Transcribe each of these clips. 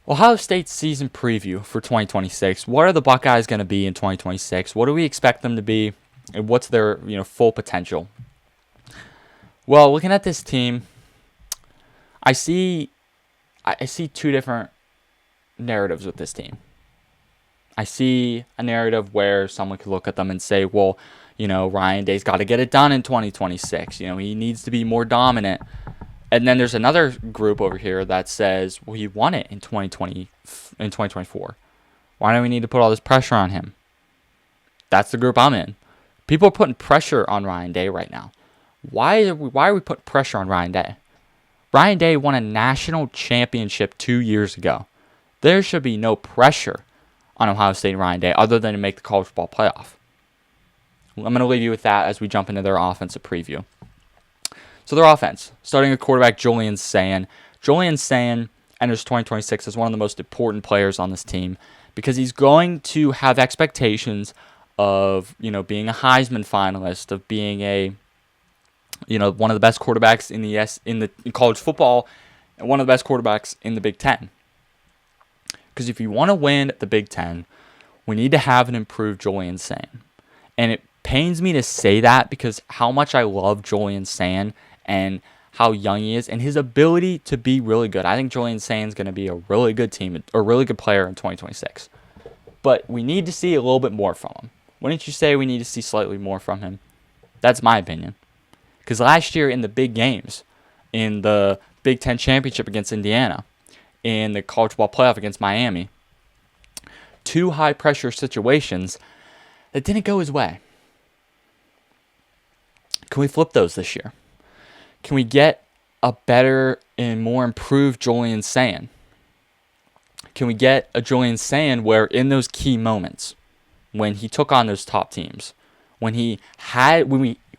Ohio State's season preview for 2026. What are the Buckeyes going to be in 2026? What do we expect them to be? And what's their full potential? Well, looking at this team, I see two different narratives with this team. I see a narrative where someone could look at them and say, well, Ryan Day's got to get it done in 2026. He needs to be more dominant. And then there's another group over here that says, well, he won it in 2024. Why do we need to put all this pressure on him? That's the group I'm in. People are putting pressure on Ryan Day right now. Why are we putting pressure on Ryan Day? Ryan Day won a national championship 2 years ago. There should be no pressure on Ohio State and Ryan Day other than to make the college football playoff. I'm going to leave you with that as we jump into their offensive preview. So their offense, starting with quarterback Julian Sayin. Julian Sayin enters 2026 as one of the most important players on this team because he's going to have expectations of, being a Heisman finalist, of being one of the best quarterbacks in college football, and one of the best quarterbacks in the Big Ten. Because if you want to win the Big Ten, we need to have an improved Julian Sayin. And it pains me to say that because how much I love Julian Sayin and how young he is and his ability to be really good. I think Julian Sayin is going to be a really good team, a really good player in 2026. But we need to see a little bit more from him. Wouldn't you say we need to see slightly more from him? That's my opinion. Because last year in the big games, in the Big Ten championship against Indiana, in the college football playoff against Miami, two high-pressure situations that didn't go his way. Can we flip those this year? Can we get a better and more improved Julian Sayin? Can we get a Julian Sayin where in those key moments, when he took on those top teams, when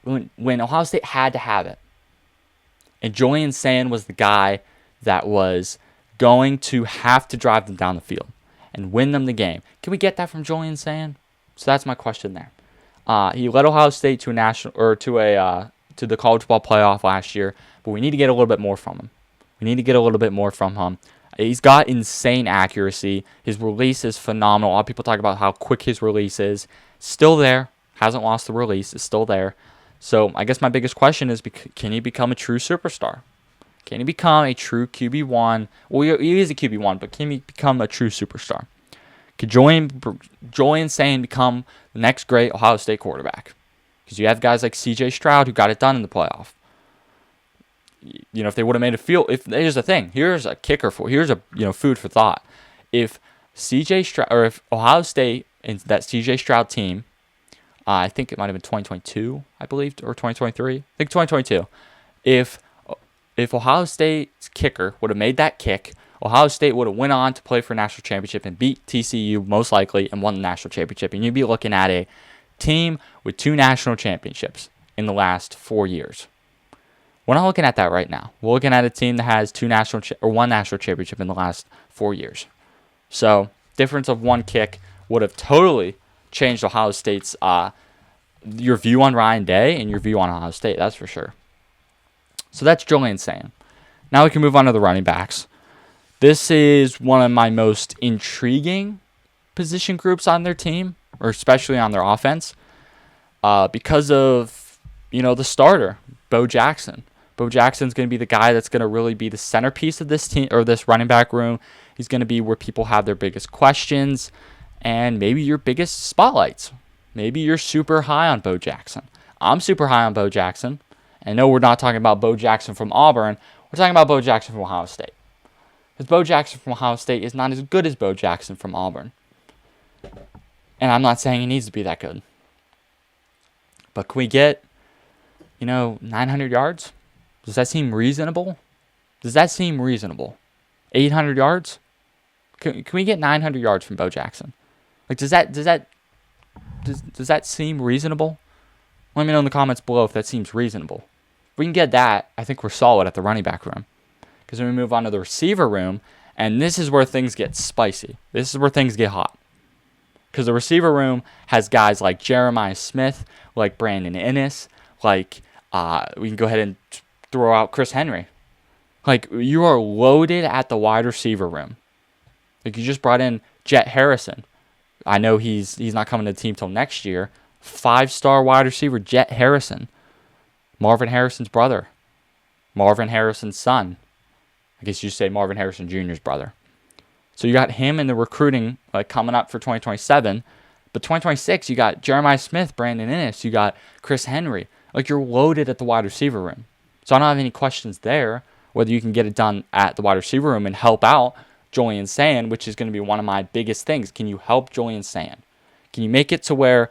Ohio State had to have it, and Julian Sayin was the guy that was going to have to drive them down the field and win them the game. Can we get that from Julian Sayin? So that's my question there. He led Ohio State to to the college football playoff last year, but we need to get a little bit more from him. He's got insane accuracy. His release is phenomenal. A lot of people talk about how quick his release is. Still there. Hasn't lost the release. It's still there. So I guess my biggest question is, can he become a true superstar? Can he become a true QB1? Well, he is a QB1, but can he become a true superstar? Could Julian Sayin become the next great Ohio State quarterback? Because you have guys like C.J. Stroud who got it done in the playoff. If they would have made a field, here's the thing. Here's a kicker here's a food for thought. If C.J. Stroud or if Ohio State and that C.J. Stroud team, I think it might have been 2022, I believe, or 2023. I think 2022. If Ohio State's kicker would have made that kick, Ohio State would have went on to play for a national championship and beat TCU most likely and won the national championship. And you'd be looking at a team with 2 national championships in the last 4 years. We're not looking at that right now. We're looking at a team that has 1 national championship in the last 4 years. So difference of 1 kick would have totally changed Ohio State's your view on Ryan Day and your view on Ohio State. That's for sure. So that's Julian Sayin. Now we can move on to the running backs. This is one of my most intriguing position groups on their team, or especially on their offense, because of the starter, Bo Jackson. Bo Jackson's going to be the guy that's going to really be the centerpiece of this team or this running back room. He's going to be where people have their biggest questions and maybe your biggest spotlights. Maybe you're super high on Bo Jackson. I'm super high on Bo Jackson. And no, we're not talking about Bo Jackson from Auburn. We're talking about Bo Jackson from Ohio State. Because Bo Jackson from Ohio State is not as good as Bo Jackson from Auburn. And I'm not saying he needs to be that good. But can we get, 900 yards? Does that seem reasonable? 800 yards? Can we get 900 yards from Bo Jackson? Like, does that seem reasonable? Let me know in the comments below if that seems reasonable. If we can get that, I think we're solid at the running back room. Because when we move on to the receiver room, and this is where things get spicy. This is where things get hot. Because the receiver room has guys like Jeremiah Smith, like Brandon Inniss, like we can go ahead and throw out Chris Henry. Like, you are loaded at the wide receiver room. Like, you just brought in Jet Harrison. I know he's not coming to the team till next year. 5-star wide receiver Jet Harrison. Marvin Harrison's brother. Marvin Harrison's son. I guess you say Marvin Harrison Jr.'s brother. So you got him in the recruiting coming up for 2027. But 2026, you got Jeremiah Smith, Brandon Inniss. You got Chris Henry. Like, you're loaded at the wide receiver room. So I don't have any questions there whether you can get it done at the wide receiver room and help out Julian Sand, which is going to be one of my biggest things. Can you help Julian Sand? Can you make it to where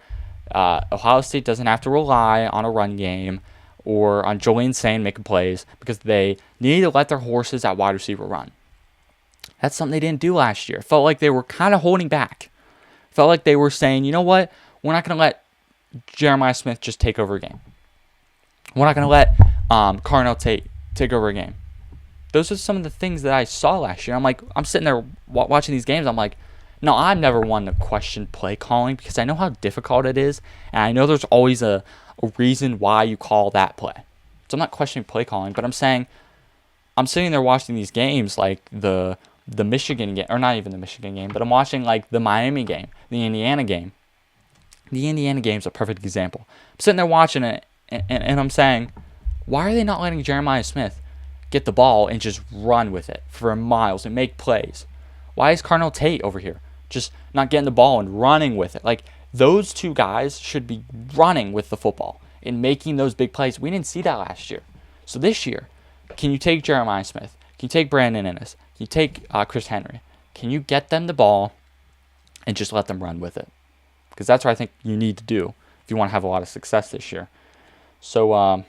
Ohio State doesn't have to rely on a run game or on Julian Sand making plays because they need to let their horses at wide receiver run? That's something they didn't do last year. Felt like they were kind of holding back. Felt like they were saying, you know what? We're not going to let Jeremiah Smith just take over a game. We're not going to let Carnell Tate take over a game. Those are some of the things that I saw last year. I'm sitting there watching these games. I'm like, no, I'm never one to question play calling because I know how difficult it is. And I know there's always a reason why you call that play. So I'm not questioning play calling, but I'm saying I'm sitting there watching these games like the Michigan game, or not even the Michigan game, but I'm watching like the Miami game, the Indiana game. The Indiana game is a perfect example. I'm sitting there watching it, and I'm saying, why are they not letting Jeremiah Smith get the ball and just run with it for miles and make plays? Why is Carnell Tate over here just not getting the ball and running with it? Like, those two guys should be running with the football and making those big plays. We didn't see that last year. So this year, can you take Jeremiah Smith? Can you take Brandon Inniss? Can you take Chris Henry? Can you get them the ball and just let them run with it? Because that's what I think you need to do if you want to have a lot of success this year. So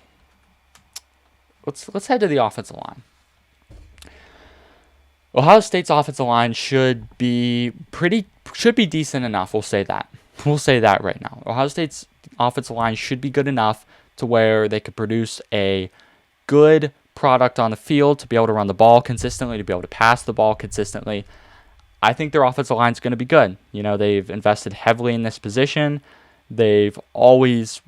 let's head to the offensive line. Ohio State's offensive line should be decent enough. We'll say that. We'll say that right now. Ohio State's offensive line should be good enough to where they could produce a good product on the field to be able to run the ball consistently, to be able to pass the ball consistently. I think their offensive line is going to be good. You know, they've invested heavily in this position. They've always,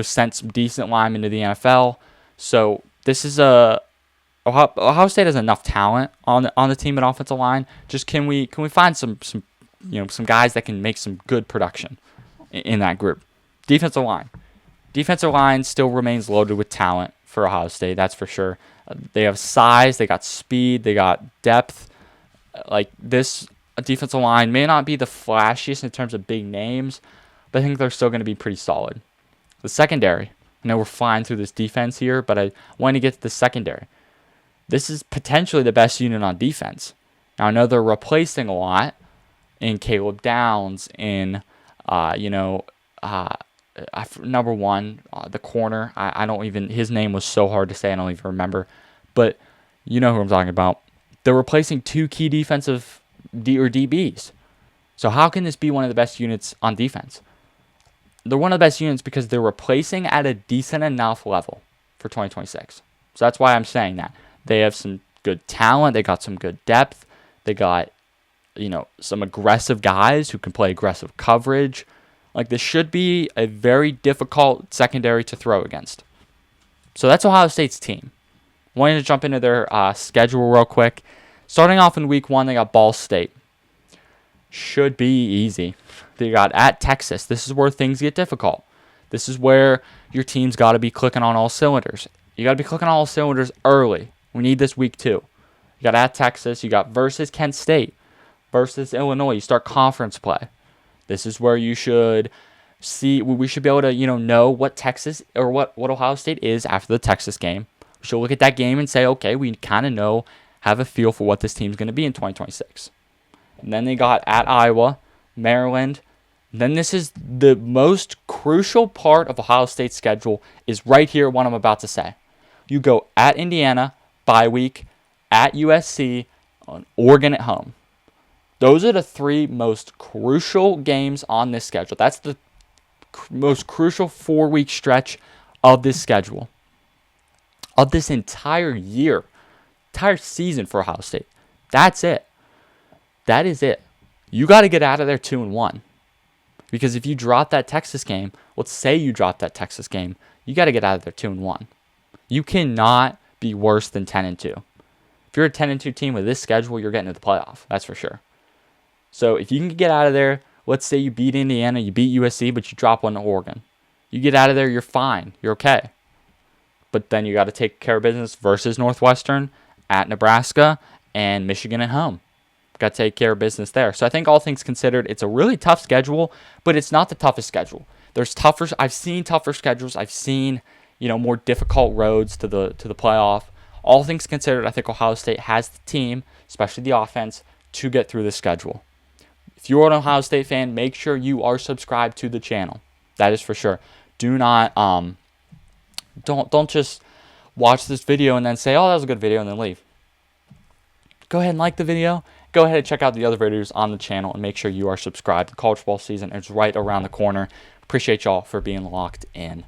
sent some decent linemen to the NFL. So this is Ohio State has enough talent on the team at offensive line. Just can we find some guys that can make some good production in that group? Defensive line still remains loaded with talent for Ohio State. That's for sure. They have size, they got speed, they got depth. Like, this defensive line may not be the flashiest in terms of big names, but I think they're still going to be pretty solid. The secondary. I know we're flying through this defense here, but I want to get to the secondary. This is potentially the best unit on defense. Now, I know they're replacing a lot in Caleb Downs, in, number one, the corner. I don't even, his name was so hard to say, I don't even remember. But you know who I'm talking about. They're replacing two key defensive DBs. So how can this be one of the best units on defense? They're one of the best units because they're replacing at a decent enough level for 2026. So that's why I'm saying that. They have some good talent. They got some good depth. They got, some aggressive guys who can play aggressive coverage. Like, this should be a very difficult secondary to throw against. So that's Ohio State's team. Wanting to jump into their schedule real quick. Starting off in week 1, they got Ball State. Should be easy. They got at Texas. This is where things get difficult. This is where your team's got to be clicking on all cylinders. You got to be clicking on all cylinders early. We need this week 2. You got at Texas. You got versus Kent State. Versus Illinois. You start conference play. This is where you should see. We should be able to, know what Texas or what Ohio State is after the Texas game. We should look at that game and say, okay, we kind of have a feel for what this team's going to be in 2026. And then they got at Iowa, Maryland. And then this is the most crucial part of Ohio State's schedule is right here, what I'm about to say. You go at Indiana, bye week, at USC, on Oregon at home. Those are the 3 most crucial games on this schedule. That's the most crucial 4-week stretch of this schedule. Of this entire year. Entire season for Ohio State. That's it. That is it. You got to get out of there 2-1. Because if you drop that Texas game, let's say you drop that Texas game, you got to get out of there 2-1. You cannot be worse than 10-2. If you're a 10-2 team with this schedule, you're getting to the playoff. That's for sure. So if you can get out of there, let's say you beat Indiana, you beat USC, but you drop one to Oregon. You get out of there, you're fine. You're okay. But then you got to take care of business versus Northwestern, at Nebraska, and Michigan at home. Got to take care of business there. So I think all things considered, it's a really tough schedule, but it's not the toughest schedule. I've seen tougher schedules. I've seen, more difficult roads to the playoff. All things considered, I think Ohio State has the team, especially the offense, to get through the schedule. If you're an Ohio State fan, make sure you are subscribed to the channel. That is for sure. Do not don't just watch this video and then say, "Oh, that was a good video," and then leave. Go ahead and like the video. Go ahead and check out the other videos on the channel and make sure you are subscribed. The college football season is right around the corner. Appreciate y'all for being locked in.